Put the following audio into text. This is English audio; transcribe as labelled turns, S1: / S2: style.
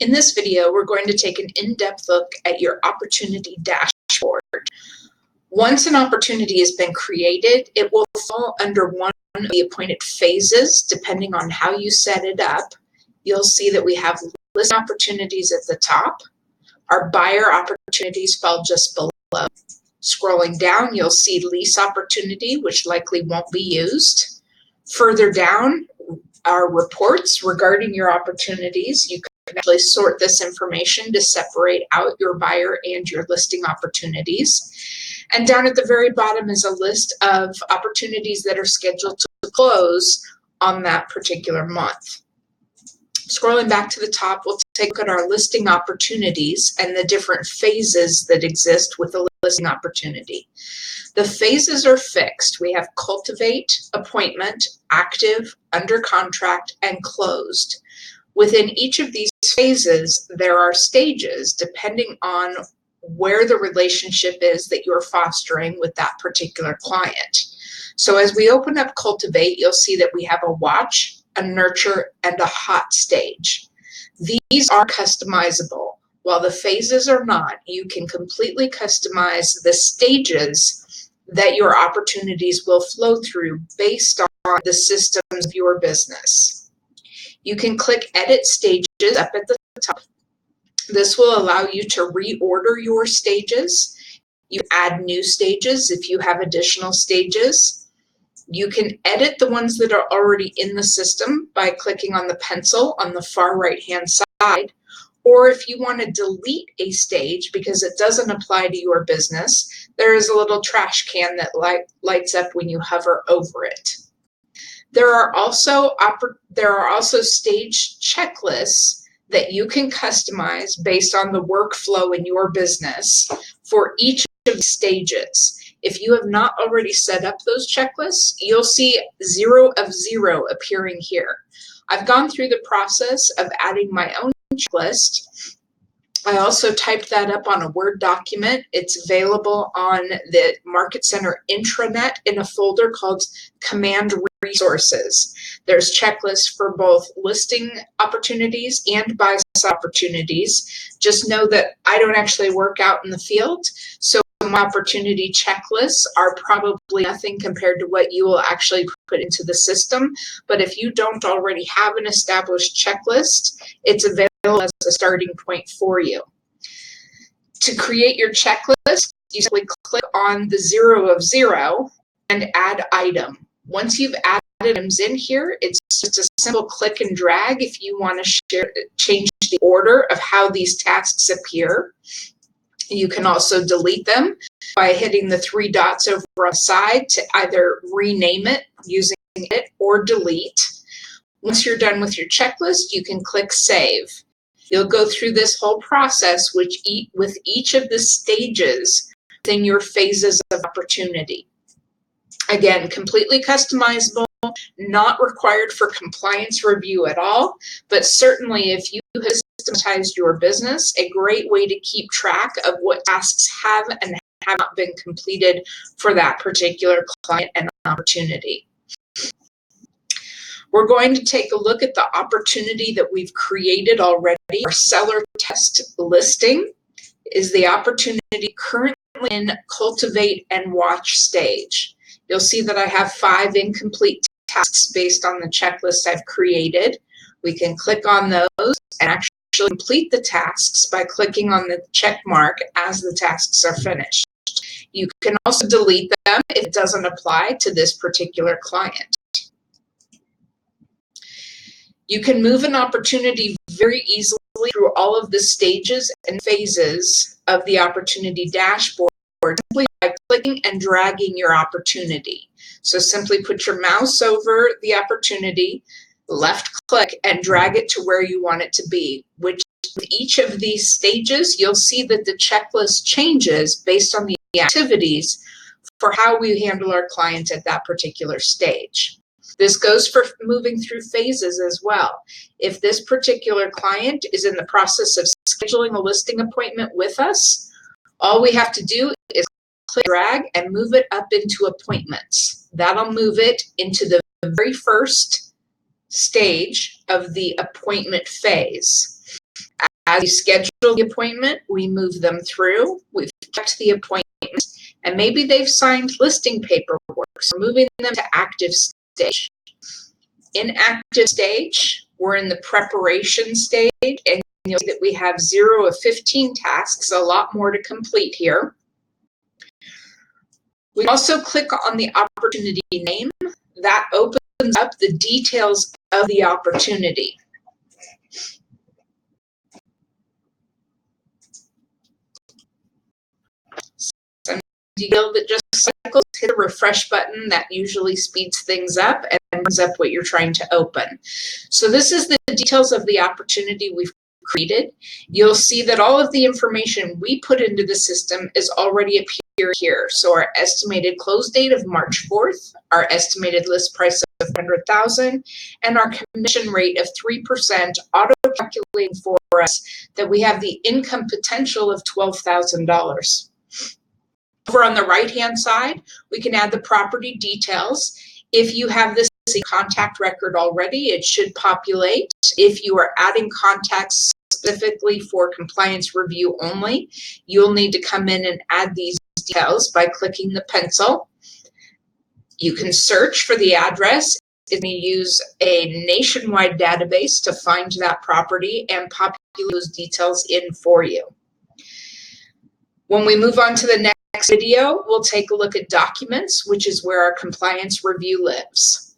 S1: In this video, we're going to take an in-depth look at your opportunity dashboard. Once an opportunity has been created, it will fall under one of the appointed phases, depending on how you set it up. You'll see that we have listing opportunities at the top. Our buyer opportunities fall just below. Scrolling down, you'll see lease opportunity, which likely won't be used. Further down, our reports regarding your opportunities. You can actually sort this information to separate out your buyer and your listing opportunities. And down at the very bottom is a list of opportunities that are scheduled to close on that particular month. Scrolling back to the top, we'll take a look at our listing opportunities and the different phases that exist with a listing opportunity. The phases are fixed. We have cultivate, appointment, active, under contract, and closed. Within each of these phases, there are stages depending on where the relationship is that you're fostering with that particular client. So as we open up cultivate, you'll see that we have a watch, a nurture, and a hot stage. These are customizable. While the phases are not, you can completely customize the stages that your opportunities will flow through based on the systems of your business. You can click Edit Stages up at the top. This will allow you to reorder your stages. You add new stages if you have additional stages. You can edit the ones that are already in the system by clicking on the pencil on the far right-hand side. Or if you want to delete a stage because it doesn't apply to your business, there is a little trash can that lights up when you hover over it. There are also stage checklists that you can customize based on the workflow in your business for each of the stages. If you have not already set up those checklists, you'll see 0 of 0 appearing here. I've gone through the process of adding my own checklist. I also typed that up on a Word document. It's available on the Market Center intranet in a folder called Command Resources. There's checklists for both listing opportunities and buy side opportunities. Just know that I don't actually work out in the field, so my opportunity checklists are probably nothing compared to what you will actually put into the system. But if you don't already have an established checklist, it's available as a starting point for you. To create your checklist, you simply click on the 0 of 0 and add item. Once you've added items in here, it's just a simple click and drag if you want to change the order of how these tasks appear. You can also delete them by hitting the 3 dots over on the side to either rename it using it or delete. Once you're done with your checklist, you can click Save. You'll go through this whole process with each of the stages within your phases of opportunity. Again, completely customizable, not required for compliance review at all, but certainly if you have systematized your business, a great way to keep track of what tasks have and have not been completed for that particular client and opportunity. We're going to take a look at the opportunity that we've created already. Our seller test listing is the opportunity currently in cultivate and watch stage. You'll see that I have 5 incomplete tasks based on the checklist I've created. We can click on those and actually complete the tasks by clicking on the check mark as the tasks are finished. You can also delete them if it doesn't apply to this particular client. You can move an opportunity very easily through all of the stages and phases of the opportunity dashboard simply by clicking and dragging your opportunity. So simply put your mouse over the opportunity, left click, and drag it to where you want it to be. With each of these stages, you'll see that the checklist changes based on the activities for how we handle our clients at that particular stage. This goes for moving through phases as well. If this particular client is in the process of scheduling a listing appointment with us, all we have to do is click, drag, and move it up into appointments. That'll move it into the very first stage of the appointment phase. As we schedule the appointment, we move them through. We've kept the appointment, and maybe they've signed listing paperwork, so we're moving them to active stage. In active stage, we're in the preparation stage, and you'll see that we have 0 of 15 tasks, a lot more to complete here. We also click on the opportunity name. That opens up the details of the opportunity. Some detail that just cycles, hit a refresh button. That usually speeds things up and brings up what you're trying to open. So this is the details of the opportunity we've created. You'll see that all of the information we put into the system is already appeared here. So our estimated close date of March 4th, our estimated list price of $100,000, and our commission rate of 3% auto-calculating for us that we have the income potential of $12,000. Over on the right-hand side, we can add the property details. If you have this contact record already, it should populate. If you are adding contacts specifically for compliance review only, you'll need to come in and add these details by clicking the pencil. You can search for the address. If you use a nationwide database to find that property and populate those details in for you. When we move on to the next video, we'll take a look at documents, which is where our compliance review lives.